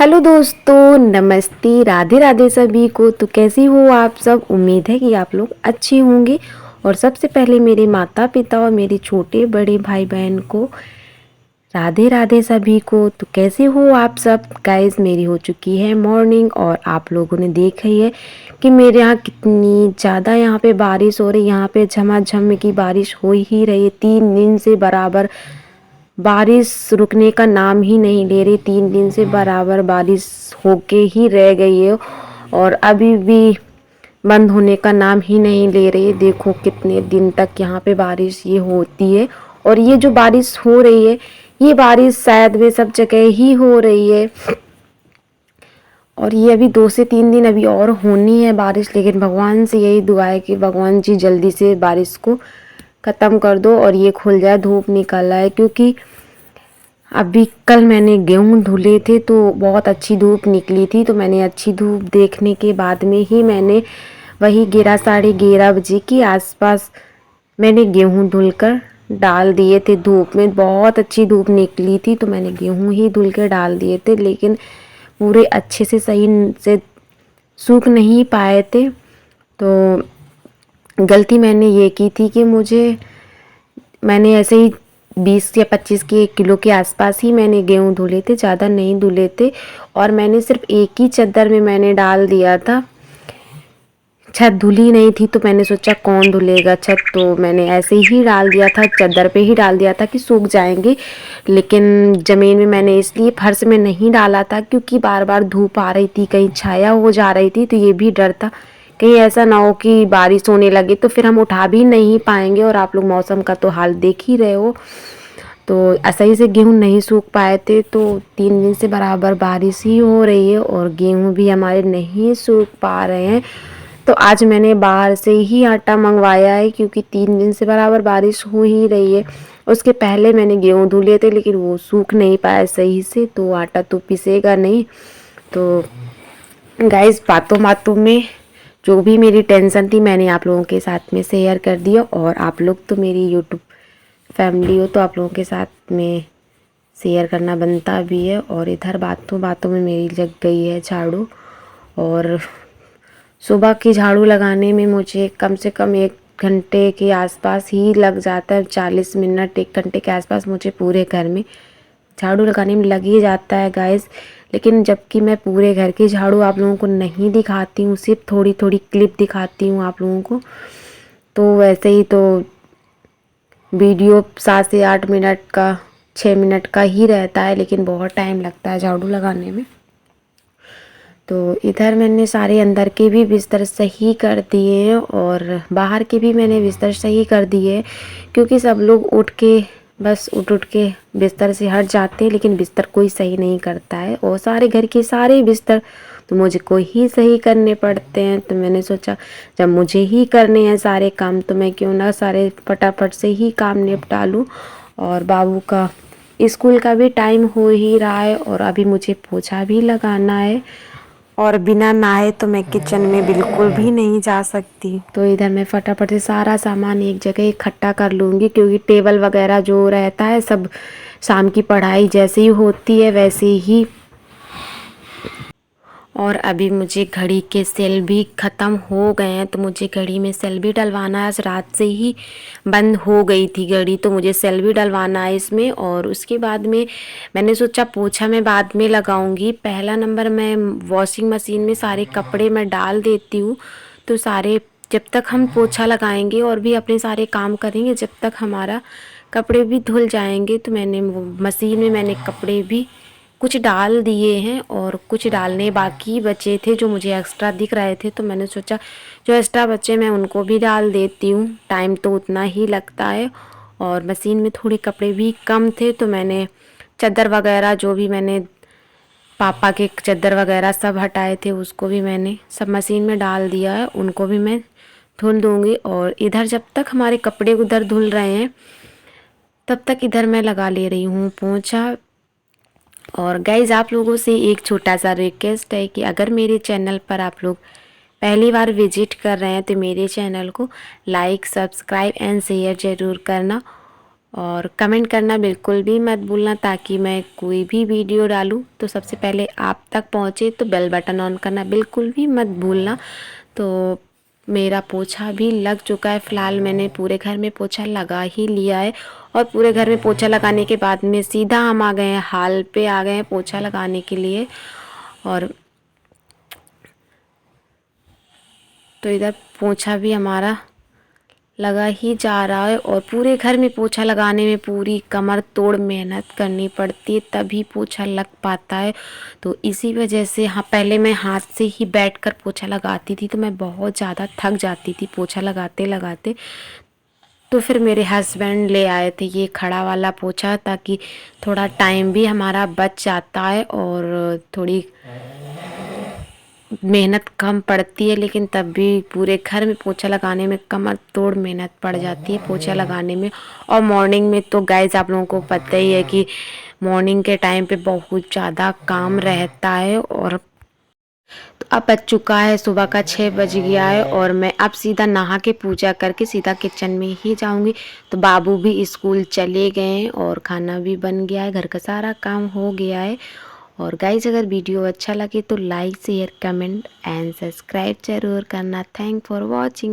Hello दोस्तों, नमस्ते, राधे राधे सभी को। तो कैसी हो आप सब? उम्मीद है कि आप लोग अच्छे होंगे। और सबसे पहले मेरे माता पिता और मेरे छोटे बड़े भाई बहन को राधे राधे सभी को। तो कैसे हो आप सब? गाइस, मेरी हो चुकी है मॉर्निंग और आप लोगों ने देखा ही है कि मेरे यहाँ कितनी ज़्यादा यहाँ पे बारिश हो रही। यहाँ पे झमाझम की बारिश हो ही रही है 3 दिन से बराबर। बारिश रुकने का नाम ही नहीं ले रही। 3 दिन से बराबर बारिश होके ही रह गई है और अभी भी बंद होने का नाम ही नहीं ले रही है। देखो कितने दिन तक यहाँ पे बारिश ये होती है। और ये जो बारिश हो रही है, ये बारिश शायद वे सब जगह ही हो रही है। और ये अभी 2 से 3 दिन अभी और होनी है बारिश। लेकिन भगवान से यही दुआ है कि भगवान जी जल्दी से बारिश को ख़त्म कर दो और ये खुल जाए, धूप निकल आए। क्योंकि अभी कल मैंने गेहूँ धुले थे तो बहुत अच्छी धूप निकली थी। तो मैंने अच्छी धूप देखने के बाद में ही मैंने वही 11 साढ़े 11 बजे के आसपास मैंने गेहूँ धुलकर डाल दिए थे धूप में। बहुत अच्छी धूप निकली थी तो मैंने गेहूँ ही धुल कर डाल दिए थे। लेकिन पूरे अच्छे से सही से सूख नहीं पाए थे। तो गलती मैंने ये की थी कि मैंने ऐसे ही 20 या 25 के किलो के आसपास ही मैंने गेहूँ धुले थे, ज़्यादा नहीं धुले थे। और मैंने सिर्फ एक ही चद्दर में मैंने डाल दिया था। छत धुली नहीं थी तो मैंने सोचा कौन धुलेगा छत, तो मैंने ऐसे ही डाल दिया था, चद्दर पे ही डाल दिया था कि सूख जाएंगे। लेकिन ज़मीन में मैंने इसलिए फर्श में नहीं डाला था क्योंकि बार बार धूप आ रही थी, कहीं छाया हो जा रही थी। तो ये भी डर था कहीं ऐसा ना हो कि बारिश होने लगे तो फिर हम उठा भी नहीं पाएंगे। और आप लोग मौसम का तो हाल देख ही रहे हो। तो सही से गेहूँ नहीं सूख पाए थे। तो 3 दिन से बराबर बारिश ही हो रही है और गेहूँ भी हमारे नहीं सूख पा रहे हैं। तो आज मैंने बाहर से ही आटा मंगवाया है क्योंकि 3 दिन से बराबर बारिश हो ही रही है। उसके पहले मैंने गेहूँ धुले थे लेकिन वो सूख नहीं पाया सही से, तो आटा तो पिसेगा नहीं। तो गाइस, बातों बातों में जो भी मेरी टेंशन थी मैंने आप लोगों के साथ में शेयर कर दिया। और आप लोग तो मेरी यूट्यूब फैमिली हो तो आप लोगों के साथ में शेयर करना बनता भी है। और इधर बातों बातों में मेरी लग गई है झाड़ू। और सुबह की झाड़ू लगाने में मुझे कम से कम 1 घंटे के आसपास ही लग जाता है। 40 मिनट 1 घंटे के आसपास मुझे पूरे घर में झाड़ू लगाने में लग ही जाता है गाइस। लेकिन जबकि मैं पूरे घर की झाड़ू आप लोगों को नहीं दिखाती हूँ, सिर्फ थोड़ी थोड़ी क्लिप दिखाती हूँ आप लोगों को। तो वैसे ही तो वीडियो 7 से 8 मिनट का 6 मिनट का ही रहता है, लेकिन बहुत टाइम लगता है झाड़ू लगाने में। तो इधर मैंने सारे अंदर के भी बिस्तर सही कर दिए हैं और बाहर के भी मैंने बिस्तर सही कर दिए। क्योंकि सब लोग उठ के बिस्तर से हट जाते हैं, लेकिन बिस्तर कोई सही नहीं करता है। और सारे घर के सारे बिस्तर तो मुझे को ही सही करने पड़ते हैं। तो मैंने सोचा जब मुझे ही करने हैं सारे काम तो मैं क्यों ना सारे फटाफट से ही काम निपटा लूँ। और बाबू का स्कूल का भी टाइम हो ही रहा है और अभी मुझे पोछा भी लगाना है। और बिना नहाए तो मैं किचन में बिल्कुल भी नहीं जा सकती। तो इधर मैं फटाफट से सारा सामान एक जगह इकट्ठा कर लूँगी क्योंकि टेबल वगैरह जो रहता है सब शाम की पढ़ाई जैसे ही होती है वैसे ही। और अभी मुझे घड़ी के सेल भी ख़त्म हो गए हैं तो मुझे घड़ी में सेल भी डलवाना है। आज रात से ही बंद हो गई थी घड़ी तो मुझे सेल भी डलवाना है इसमें। और उसके बाद में मैंने सोचा पोछा मैं बाद में लगाऊंगी। पहला नंबर मैं वॉशिंग मशीन में सारे कपड़े मैं डाल देती हूँ। तो सारे जब तक हम पोछा लगाएंगे और भी अपने सारे काम करेंगे जब तक हमारा कपड़े भी धुल जाएंगे। तो मैंने मशीन में मैंने कपड़े भी कुछ डाल दिए हैं और कुछ डालने बाकी बचे थे जो मुझे एक्स्ट्रा दिख रहे थे। तो मैंने सोचा जो एक्स्ट्रा बचे मैं उनको भी डाल देती हूँ, टाइम तो उतना ही लगता है। और मशीन में थोड़े कपड़े भी कम थे तो मैंने चादर वगैरह जो भी मैंने पापा के चादर वगैरह सब हटाए थे उसको भी मैंने सब मशीन में डाल दिया है, उनको भी मैं धुल दूँगी। और इधर जब तक हमारे कपड़े उधर धुल रहे हैं तब तक इधर मैं लगा ले रही हूँ पोंछा। और गाइज़, आप लोगों से एक छोटा सा रिक्वेस्ट है कि अगर मेरे चैनल पर आप लोग पहली बार विजिट कर रहे हैं तो मेरे चैनल को लाइक सब्सक्राइब एंड शेयर ज़रूर करना। और कमेंट करना बिल्कुल भी मत भूलना, ताकि मैं कोई भी वीडियो डालूँ तो सबसे पहले आप तक पहुँचे। तो बेल बटन ऑन करना बिल्कुल भी मत भूलना। तो मेरा पोछा भी लग चुका है। फ़िलहाल मैंने पूरे घर में पोछा लगा ही लिया है, और पूरे घर में पोछा लगाने के बाद में सीधा हम आ गए हैं हाल पे, आ गए हैं पोछा लगाने के लिए। और तो इधर पोछा भी हमारा लगा ही जा रहा है, और पूरे घर में पोछा लगाने में पूरी कमर तोड़ मेहनत करनी पड़ती है, तभी पोछा लग पाता है। तो इसी वजह से हाँ, पहले मैं हाथ से ही बैठकर पोछा लगाती थी, तो मैं बहुत ज़्यादा थक जाती थी पोछा लगाते लगाते। तो फिर मेरे हस्बैंड ले आए थे ये खड़ा वाला पोछा, ताकि थोड़ा टाइम भी हमारा बच जाता है और थोड़ी मेहनत कम पड़ती है। लेकिन तब भी पूरे घर में पोछा लगाने में कमर तोड़ मेहनत पड़ जाती है पोछा लगाने में। और मॉर्निंग में तो गाइस आप लोगों को पता ही है कि मॉर्निंग के टाइम पे बहुत ज़्यादा काम रहता है। और तो अब बज चुका है सुबह का 6 बज गया है, और मैं अब सीधा नहा के पूजा करके सीधा किचन में ही जाऊंगी। तो बाबू भी स्कूल चले गए हैं, और खाना भी बन गया है, घर का सारा काम हो गया है। और गाइज अगर वीडियो अच्छा लगे तो like share comment and subscribe जरूर करना। Thank for watching.